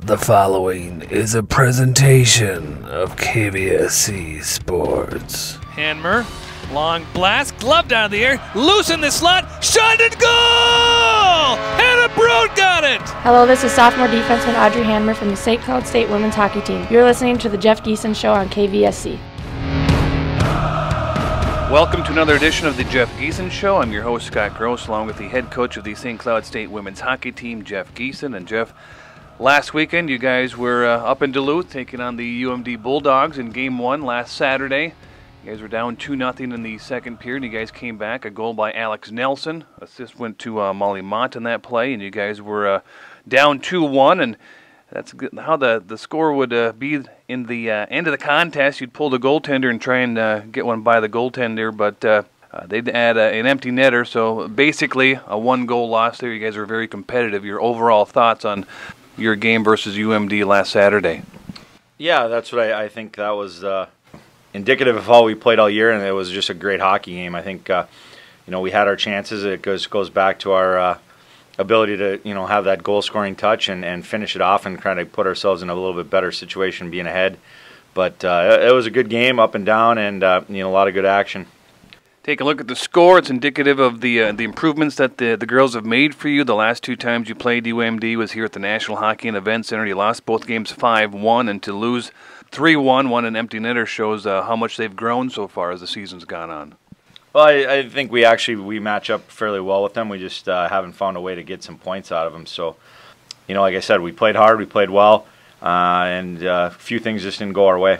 The following is a presentation of KVSC Sports. Hanmer, long blast, gloved out of the air, loose in the slot, shot and goal! Hannah Broad got it! Hello, this is sophomore defenseman Audrey Hanmer from the St. Cloud State women's hockey team. You're listening to the Jeff Giesen Show on KVSC. Welcome to another edition of the Jeff Giesen Show. I'm your host, Scott Gross, along with the head coach of the St. Cloud State women's hockey team, Jeff Giesen. And Jeff, last weekend you guys were up in Duluth taking on the UMD Bulldogs in Game 1 last Saturday. You guys were down 2-0 in the second period. You guys came back, a goal by Alex Nelson. Assist went to Molly Mott in that play, and you guys were down 2-1. And that's how the score would be in the end of the contest. You'd pull the goaltender and try and get one by the goaltender, but they'd add an empty netter. So basically a one-goal loss there. You guys were very competitive. Your overall thoughts on your game versus UMD last Saturday? Yeah, that's what I think that was indicative of how we played all year, and it was just a great hockey game. I think we had our chances. It goes back to our ability to have that goal scoring touch and finish it off and kind of put ourselves in a little bit better situation being ahead. But it was a good game up and down, and a lot of good action. Take a look at the score. It's indicative of the improvements that the girls have made for you. The last two times you played UMD was here at the National Hockey and Event Center. You lost both games 5-1, and to lose 3-1, one an empty netter, shows how much they've grown so far as the season's gone on. Well, I think we match up fairly well with them. We just haven't found a way to get some points out of them. So, like I said, we played hard, we played well, and a few things just didn't go our way.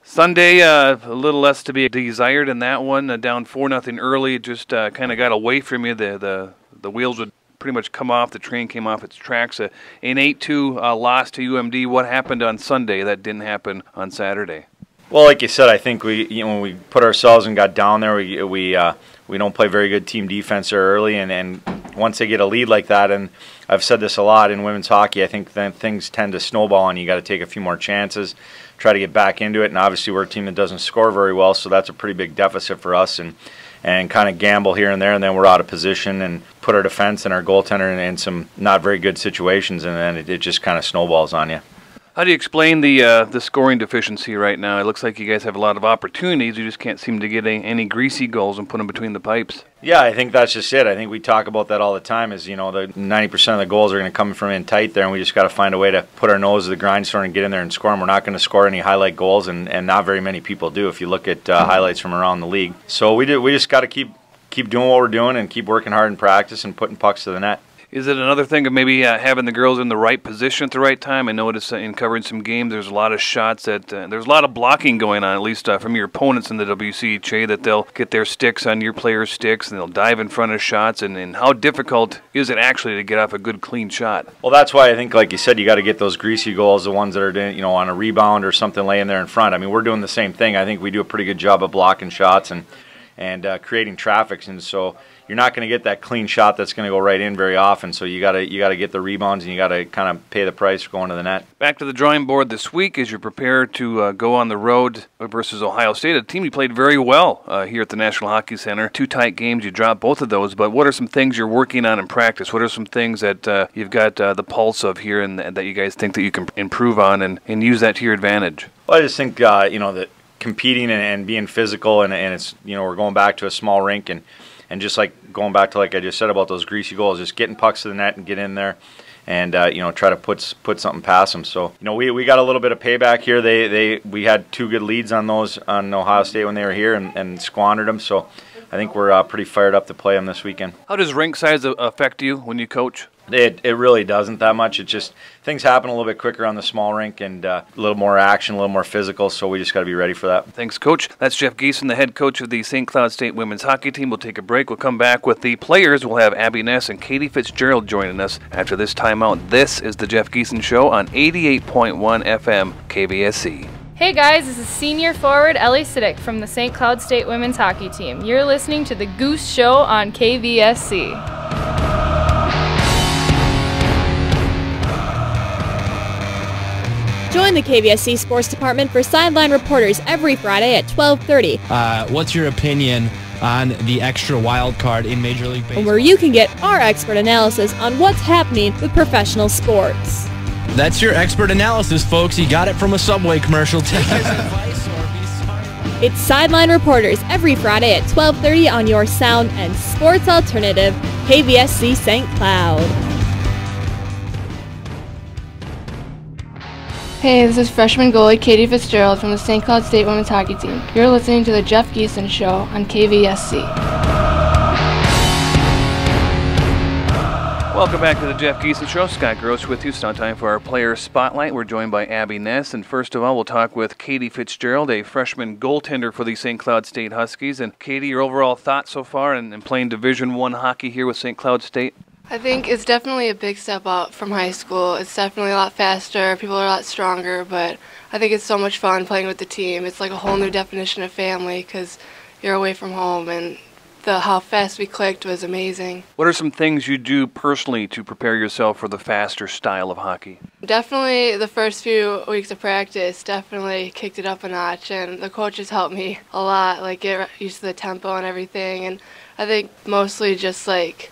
Sunday, a little less to be desired in that one. Down 4-0 early, just kind of got away from you. The wheels would pretty much come off. The train came off its tracks. An 8-2 loss to UMD. What happened on Sunday that didn't happen on Saturday? Well, like you said, I think when we put ourselves and got down there, we don't play very good team defense there early, and once they get a lead like that, and I've said this a lot in women's hockey, I think then things tend to snowball, and you got to take a few more chances, try to get back into it. And obviously we're a team that doesn't score very well, so that's a pretty big deficit for us, and kind of gamble here and there, and then we're out of position and put our defense and our goaltender in some not very good situations, and then it just kind of snowballs on you. How do you explain the scoring deficiency right now? It looks like you guys have a lot of opportunities. You just can't seem to get any greasy goals and put them between the pipes. Yeah, I think that's just it. I think we talk about that all the time is, the 90% of the goals are going to come from in tight there, and we just got to find a way to put our nose to the grindstone and get in there and score them. We're not going to score any highlight goals, and not very many people do if you look at highlights from around the league. So we just got to keep doing what we're doing and keep working hard in practice and putting pucks to the net. Is it another thing of maybe having the girls in the right position at the right time? I noticed in covering some games there's a lot of shots that there's a lot of blocking going on, at least from your opponents in the WCHA, that they'll get their sticks on your players' sticks and they'll dive in front of shots. And how difficult is it actually to get off a good, clean shot? Well, that's why I think, like you said, you got to get those greasy goals, the ones that are on a rebound or something laying there in front. I mean, we're doing the same thing. I think we do a pretty good job of blocking shots and creating traffic, and so you're not going to get that clean shot that's going to go right in very often. So you got to get the rebounds, and you got to kind of pay the price for going to the net. Back to the drawing board this week as you prepare to go on the road versus Ohio State, a team you played very well here at the National Hockey Center. 2 tight games, you dropped both of those. But what are some things you're working on in practice? What are some things that you've got the pulse of here and that you guys think that you can improve on and use that to your advantage? Well, I just think that competing and being physical, and it's we're going back to a small rink, and just like going back to like I just said about those greasy goals, just getting pucks to the net and get in there and try to put something past them. So we got a little bit of payback here. We had 2 good leads on Ohio State when they were here and squandered them. So I think we're pretty fired up to play them this weekend. How does rink size affect you when you coach? It really doesn't that much. It just things happen a little bit quicker on the small rink and a little more action, a little more physical, so we just got to be ready for that. Thanks, Coach. That's Jeff Giesen, the head coach of the St. Cloud State women's hockey team. We'll take a break. We'll come back with the players. We'll have Abby Ness and Katie Fitzgerald joining us after this timeout. This is the Jeff Giesen Show on 88.1 FM KVSC. Hey guys, this is senior forward Ellie Siddick from the St. Cloud State women's hockey team. You're listening to the Goose Show on KVSC. Join the KVSC Sports Department for Sideline Reporters every Friday at 12:30. What's your opinion on the extra wild card in Major League Baseball? Where you can get our expert analysis on what's happening with professional sports. That's your expert analysis, folks. You got it from a Subway commercial. Take his advice or be smart. It's Sideline Reporters every Friday at 12:30 on your sound and sports alternative, KVSC St. Cloud. Hey, this is freshman goalie Katie Fitzgerald from the St. Cloud State Women's Hockey Team. You're listening to the Jeff Giesen Show on KVSC. Welcome back to the Jeff Giesen Show. Scott Gross with you. It's now time for our player spotlight. We're joined by Abby Ness, and first of all, we'll talk with Katie Fitzgerald, a freshman goaltender for the St. Cloud State Huskies. And Katie, your overall thoughts so far in playing Division I hockey here with St. Cloud State? I think it's definitely a big step up from high school. It's definitely a lot faster. People are a lot stronger, but I think it's so much fun playing with the team. It's like a whole new definition of family because you're away from home, and how fast we clicked was amazing. What are some things you do personally to prepare yourself for the faster style of hockey? Definitely the first few weeks of practice definitely kicked it up a notch, and the coaches helped me a lot, like get used to the tempo and everything. And I think mostly just like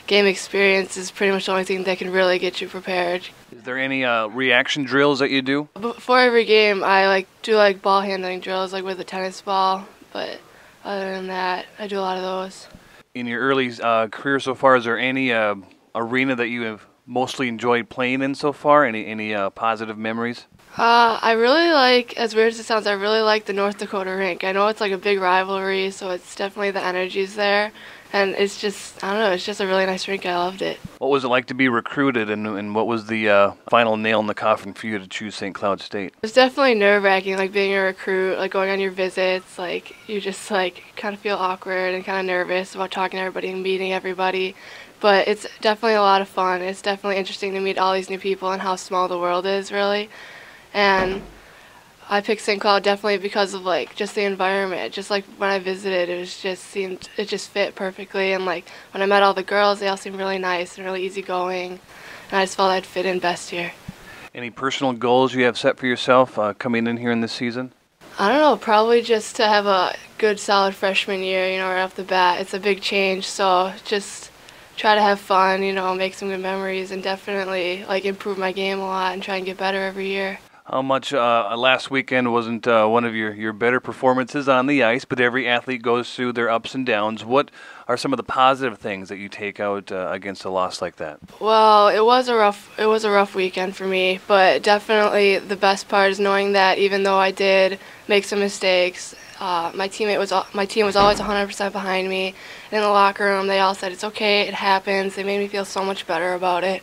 game experience is pretty much the only thing that can really get you prepared. Is there any reaction drills that you do? Before every game, I do ball handling drills, like with a tennis ball, but other than that, I do a lot of those. In your early career so far, is there any arena that you have mostly enjoyed playing in so far? Any positive memories? I really like, as weird as it sounds, I really like the North Dakota rink. I know it's like a big rivalry, so it's definitely the energy's there. And it's just, I don't know, it's just a really nice rink. I loved it. What was it like to be recruited, and what was the final nail in the coffin for you to choose St. Cloud State? It was definitely nerve-wracking, like being a recruit, like going on your visits. Like you just kind of feel awkward and kind of nervous about talking to everybody and meeting everybody. But it's definitely a lot of fun. It's definitely interesting to meet all these new people and how small the world is, really. And I picked St. Cloud definitely because of just the environment. Just like when I visited, it just fit perfectly. And like when I met all the girls, they all seemed really nice and really easygoing. And I just felt I'd fit in best here. Any personal goals you have set for yourself coming in here in this season? I don't know, probably just to have a good solid freshman year, right off the bat. It's a big change, so just try to have fun, make some good memories, and definitely improve my game a lot and try and get better every year. How much last weekend wasn't one of your better performances on the ice, but every athlete goes through their ups and downs. What are some of the positive things that you take out against a loss like that? Well, it was a rough weekend for me, but definitely the best part is knowing that even though I did make some mistakes, my team was always 100% behind me. And in the locker room, they all said, it's okay, it happens. They made me feel so much better about it.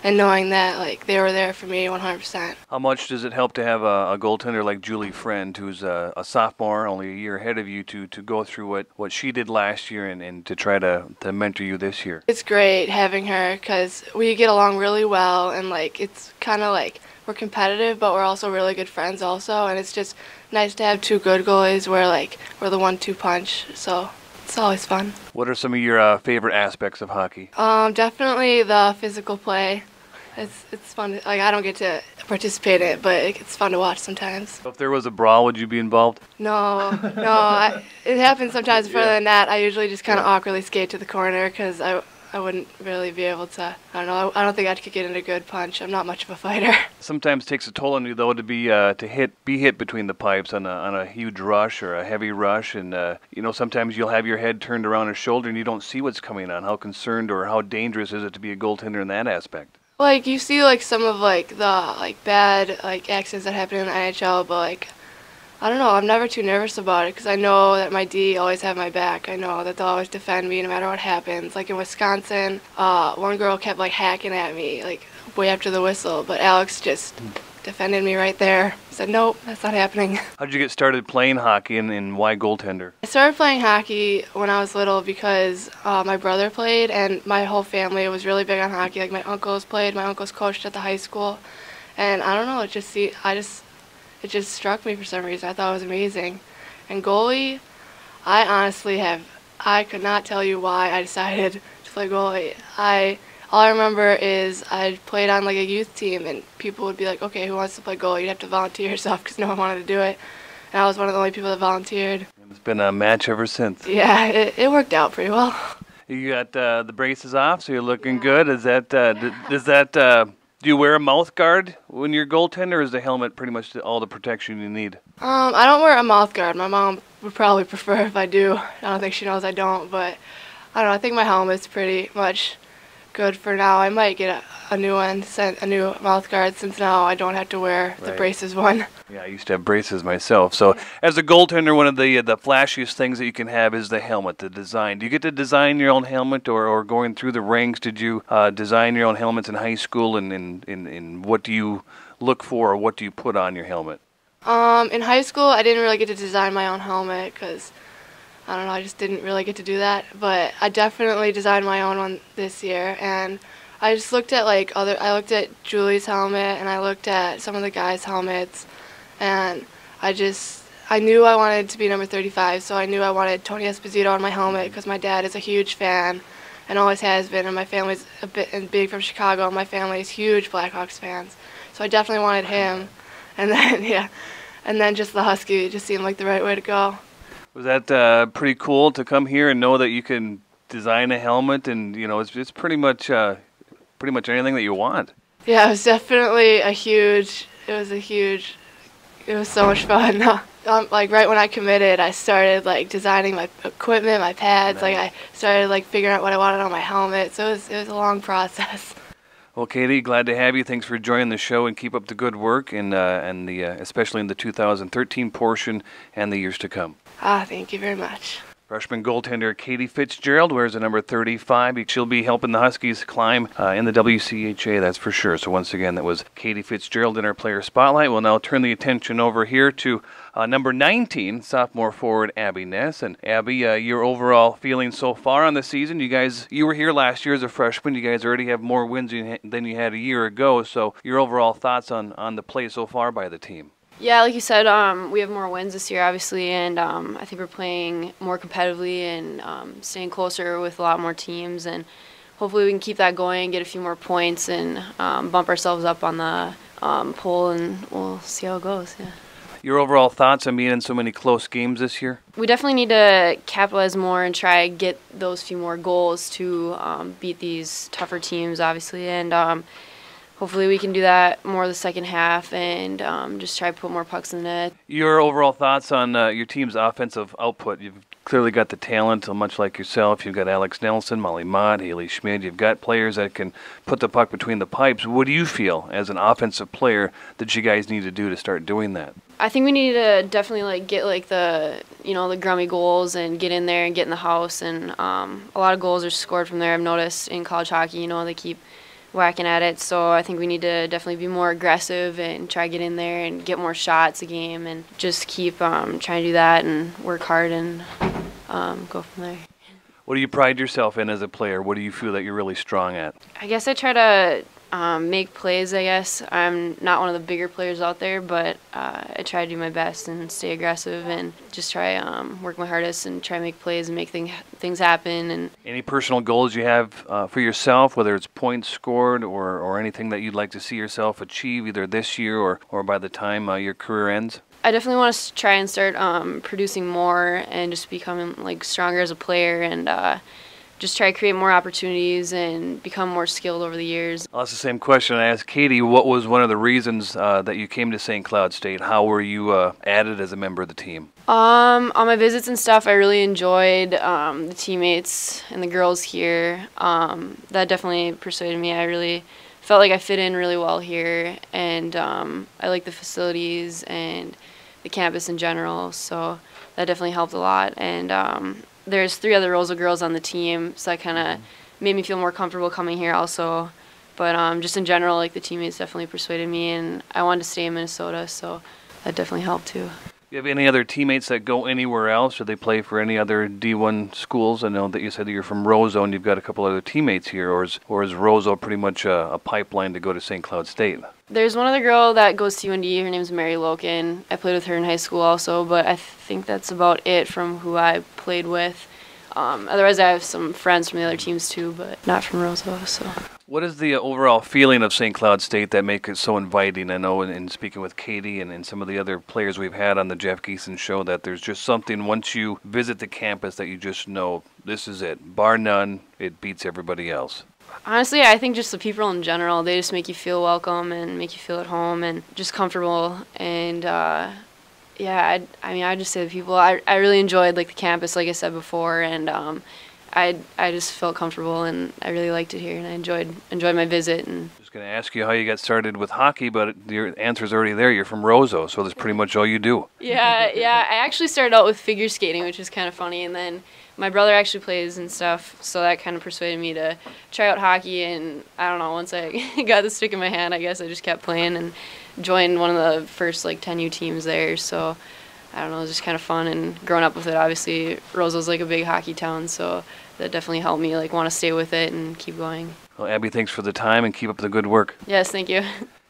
And knowing that they were there for me 100%. How much does it help to have a goaltender like Julie Friend, who's a sophomore, only a year ahead of you, to go through what she did last year and to try to mentor you this year? It's great having her because we get along really well, and it's kind of we're competitive, but we're also really good friends also. And it's just nice to have two good goalies where we're the 1-2 punch. So it's always fun. What are some of your favorite aspects of hockey? Definitely the physical play. It's fun. I don't get to participate in it, but it's fun to watch sometimes. So if there was a brawl, would you be involved? No. It happens sometimes in front of the net. I usually just kind of awkwardly skate to the corner because I wouldn't really be able to. I don't know. I don't think I could get in a good punch. I'm not much of a fighter. Sometimes it takes a toll on you though to be hit between the pipes on a huge rush or a heavy rush, and sometimes you'll have your head turned around a shoulder and you don't see what's coming on. How concerned or how dangerous is it to be a goaltender in that aspect? You see some of the bad accidents that happen in the NHL, but I don't know, I'm never too nervous about it because I know that my D always have my back. I know that they'll always defend me no matter what happens. In Wisconsin, one girl kept hacking at me way after the whistle, but Alex just defended me right there. He said, nope, that's not happening. How did you get started playing hockey, and why goaltender? I started playing hockey when I was little because my brother played, and my whole family was really big on hockey. My uncles played, my uncles coached at the high school, and I don't know, it just struck me for some reason. I thought it was amazing. And goalie, I could not tell you why I decided to play goalie. All I remember is I played on a youth team, and people would be like, okay, who wants to play goalie? You'd have to volunteer yourself because no one wanted to do it. And I was one of the only people that volunteered. It's been a match ever since. Yeah, it worked out pretty well. You got the braces off, so you're looking good. Is that does that Do you wear a mouth guard when you're goaltender, or is the helmet pretty much all the protection you need? I don't wear a mouth guard. My mom would probably prefer if I do. I don't think she knows I don't, but I don't know. I think my helmet's pretty much good for now. I might get a new one, a new mouth guard, since now I don't have to wear the braces one. Yeah, I used to have braces myself. So as a goaltender, one of the flashiest things that you can have is the helmet, the design. Do you get to design your own helmet, or going through the ranks, did you design your own helmets in high school, and what do you look for, or what do you put on your helmet? In high school, I didn't really get to design my own helmet because, I don't know, I just didn't really get to do that. But I definitely designed my own one this year, and I just looked at I looked at Julie's helmet, and I looked at some of the guys' helmets, and I knew I wanted to be number 35, so I knew I wanted Tony Esposito on my helmet because my dad is a huge fan and always has been, and my family's big from Chicago, and my family is huge Blackhawks fans. So I definitely wanted him, and then just the Husky just seemed like the right way to go. Was that pretty cool to come here and know that you can design a helmet, and it's pretty much anything that you want? Yeah, it was definitely it was so much fun. Like right when I committed, I started designing my equipment, my pads. Nice. I started figuring out what I wanted on my helmet. So it was a long process. Well, Katie, glad to have you. Thanks for joining the show, and keep up the good work, and especially in the 2013 portion and the years to come. Thank you very much. Freshman goaltender Katie Fitzgerald wears the number 35. She'll be helping the Huskies climb in the WCHA, that's for sure. So once again, that was Katie Fitzgerald in our player spotlight. We'll now turn the attention over here to number 19, sophomore forward Abby Ness. And Abby, your overall feeling so far on the season? You were here last year as a freshman. You guys already have more wins than you had a year ago. So your overall thoughts on the play so far by the team? Yeah, like you said, we have more wins this year, obviously, and I think we're playing more competitively and staying closer with a lot more teams, and hopefully we can keep that going, get a few more points, and bump ourselves up on the poll, and we'll see how it goes. Yeah. Your overall thoughts on being in so many close games this year? We definitely need to capitalize more and try to get those few more goals to beat these tougher teams, obviously, and hopefully we can do that more the second half and just try to put more pucks in the net. Your overall thoughts on your team's offensive output? You've clearly got the talent, much like yourself. You've got Alex Nelson, Molly Mott, Haley Schmid. You've got players that can put the puck between the pipes. What do you feel as an offensive player that you guys need to do to start doing that? I think we need to definitely get the grummy goals and get in there and get in the house. And a lot of goals are scored from there. I've noticed in college hockey, they keep whacking at it, so I think we need to definitely be more aggressive and try to get in there and get more shots a game, and just keep trying to do that and work hard and go from there. What do you pride yourself in as a player? What do you feel that you're really strong at? I guess I try to make plays, I guess. I'm not one of the bigger players out there, but I try to do my best and stay aggressive and just try work my hardest and try to make plays and make things happen. And any personal goals you have for yourself, whether it's points scored or anything that you'd like to see yourself achieve either this year or by the time your career ends? I definitely want to try and start producing more and just becoming stronger as a player, and just try to create more opportunities and become more skilled over the years. Well, that's the same question I asked Katie. What was one of the reasons that you came to St. Cloud State? How were you added as a member of the team? On my visits and stuff, I really enjoyed the teammates and the girls here. That definitely persuaded me. I really felt like I fit in really well here, and I like the facilities and the campus in general, so that definitely helped a lot. And there's 3 other Roseau girls on the team, so that kind of made me feel more comfortable coming here also. But just in general, the teammates definitely persuaded me, and I wanted to stay in Minnesota, so that definitely helped too. Do you have any other teammates that go anywhere else, or they play for any other D1 schools? I know that you said that you're from Roseau and you've got a couple other teammates here, or is Roseau pretty much a pipeline to go to St. Cloud State? There's one other girl that goes to UND. Her name's Mary Loken. I played with her in high school also, but I think that's about it from who I played with. Otherwise, I have some friends from the other teams too, but not from Roseau. So. What is the overall feeling of St. Cloud State that makes it so inviting? I know in speaking with Katie and some of the other players we've had on the Jeff Giesen Show that there's just something once you visit the campus that you just know this is it. Bar none, it beats everybody else. Honestly, I think just the people in general, they just make you feel welcome and make you feel at home and just comfortable. And yeah, I mean, I just say the people. I really enjoyed like the campus, like I said before, and I just felt comfortable and I really liked it here, and I enjoyed my visit. And just going to ask you how you got started with hockey, but your answer's already there. You're from Roseau, so that's pretty much all you do. Yeah. I actually started out with figure skating, which is kind of funny, and then my brother actually plays and stuff, so that kind of persuaded me to try out hockey. And I don't know, once I got the stick in my hand, I guess I just kept playing and joined one of the first like 10U teams there. So I don't know, it was just kind of fun, and growing up with it, obviously Roseau's like a big hockey town, so that definitely helped me like want to stay with it and keep going. Well, Abby, thanks for the time and keep up the good work. Yes, thank you.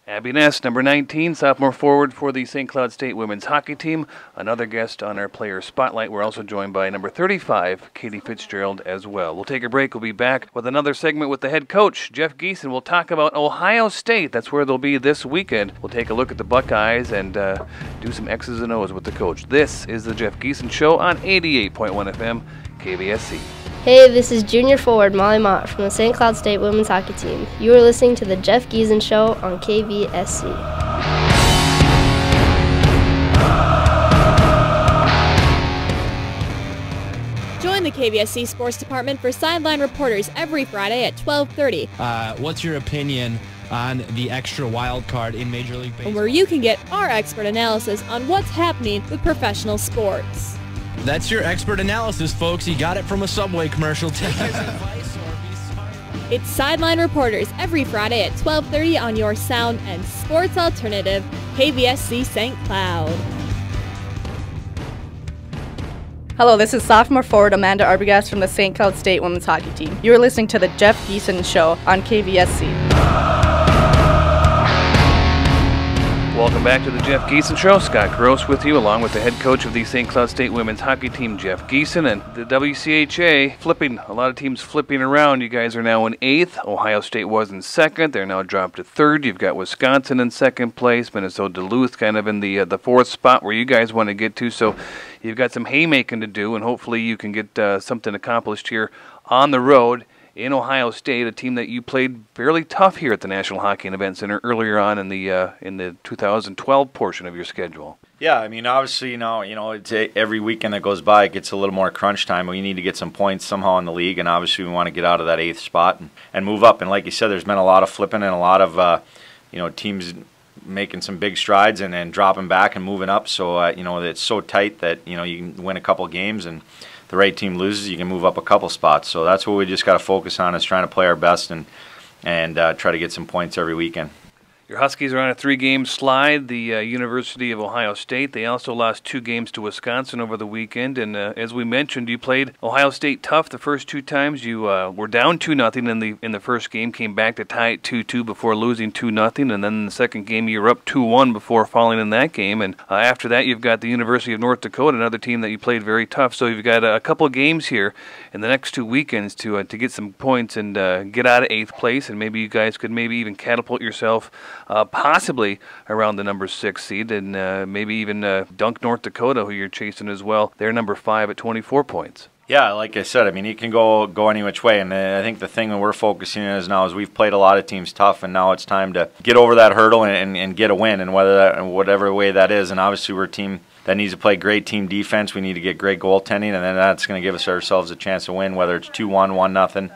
Abby Ness, number 19, sophomore forward for the St. Cloud State women's hockey team. Another guest on our player spotlight. We're also joined by number 35, Katie Fitzgerald, as well. We'll take a break. We'll be back with another segment with the head coach, Jeff Giesen. We'll talk about Ohio State. That's where they'll be this weekend. We'll take a look at the Buckeyes and do some X's and O's with the coach. This is the Jeff Giesen Show on 88.1 FM, KVSC. Hey, this is junior forward Molly Mott from the St. Cloud State women's hockey team. You are listening to the Jeff Giesen Show on KVSC. Join the KVSC Sports Department for Sideline Reporters every Friday at 12:30. What's your opinion on the extra wild card in Major League Baseball? Where you can get our expert analysis on what's happening with professional sports. That's your expert analysis, folks. You got it from a Subway commercial. Take his advice or be sorry. It's Sideline Reporters every Friday at 12:30 on your sound and sports alternative, KVSC St. Cloud. Hello, this is sophomore forward Amanda Arbogast from the St. Cloud State women's hockey team. You are listening to the Jeff Giesen Show on KVSC. Welcome back to the Jeff Giesen Show. Scott Gross with you, along with the head coach of the St. Cloud State women's hockey team, Jeff Giesen, and the WCHA flipping. A lot of teams flipping around. You guys are now in 8th. Ohio State was in 2nd. They're now dropped to 3rd. You've got Wisconsin in 2nd place. Minnesota Duluth kind of in the 4th spot where you guys want to get to. So you've got some haymaking to do, and hopefully you can get something accomplished here on the road in Ohio State, a team that you played fairly tough here at the National Hockey and Event Center earlier on in the 2012 portion of your schedule. Yeah, I mean, obviously, it's every weekend that goes by, it gets a little more crunch time. We need to get some points somehow in the league, and obviously we want to get out of that 8th spot and move up. And like you said, there's been a lot of flipping and a lot of teams making some big strides and then dropping back and moving up. So it's so tight that you can win a couple games, and the right team loses, you can move up a couple spots. So that's what we just got to focus on, is trying to play our best and try to get some points every weekend. Your Huskies are on a 3-game slide. The University of Ohio State, they also lost 2 games to Wisconsin over the weekend. And as we mentioned, you played Ohio State tough the first 2 times. You were down 2-0 in the first game, came back to tie it 2-2 before losing 2-0. And then in the second game, you were up 2-1 before falling in that game. And after that, you've got the University of North Dakota, another team that you played very tough. So you've got a couple of games here in the next 2 weekends to get some points and get out of 8th place. And maybe you guys could maybe even catapult yourself possibly around the number 6 seed, and maybe even dunk North Dakota, who you're chasing as well. They're number 5 at 24 points. Yeah, like I said, I mean, it can go any which way, and I think the thing that we're focusing on now is we've played a lot of teams tough, and now it's time to get over that hurdle and get a win, and whatever way that is. And obviously we're a team that needs to play great team defense. We need to get great goaltending, and then that's going to give us ourselves a chance to win, whether it's 2-1, 1-0.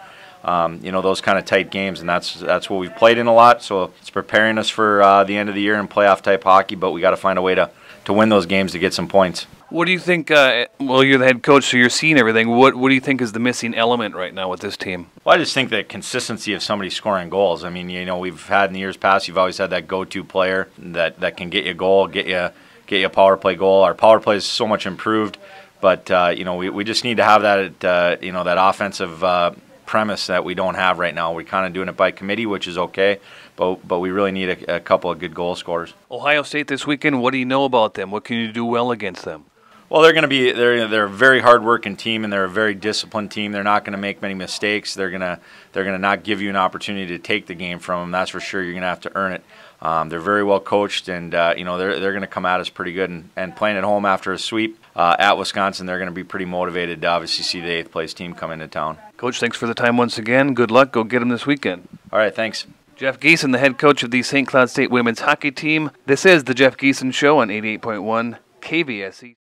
Those kind of tight games, and that's what we've played in a lot. So it's preparing us for the end of the year in playoff type hockey. But we got to find a way to win those games to get some points. What do you think? Well, you're the head coach, so you're seeing everything. What do you think is the missing element right now with this team? Well, I just think the consistency of somebody scoring goals. I mean, we've had in the years past, you've always had that go-to player that can get you a goal, get you a power play goal. Our power play is so much improved, but we just need to have that that offensive premise that we don't have right now. We're kind of doing it by committee, which is okay, but we really need a couple of good goal scorers. Ohio State this weekend, what do you know about them? What can you do well against them? Well, they're a very hard-working team, and they're a very disciplined team. They're not going to make many mistakes. They're gonna not give you an opportunity to take the game from them. That's for sure. You're going to have to earn it. They're very well coached, and they're going to come at us pretty good. And playing at home after a sweep at Wisconsin, they're going to be pretty motivated to obviously see the 8th place team come into town. Coach, thanks for the time once again. Good luck. Go get them this weekend. All right, thanks. Jeff Giesen, the head coach of the St. Cloud State women's hockey team. This is the Jeff Giesen Show on 88.1 KVSC.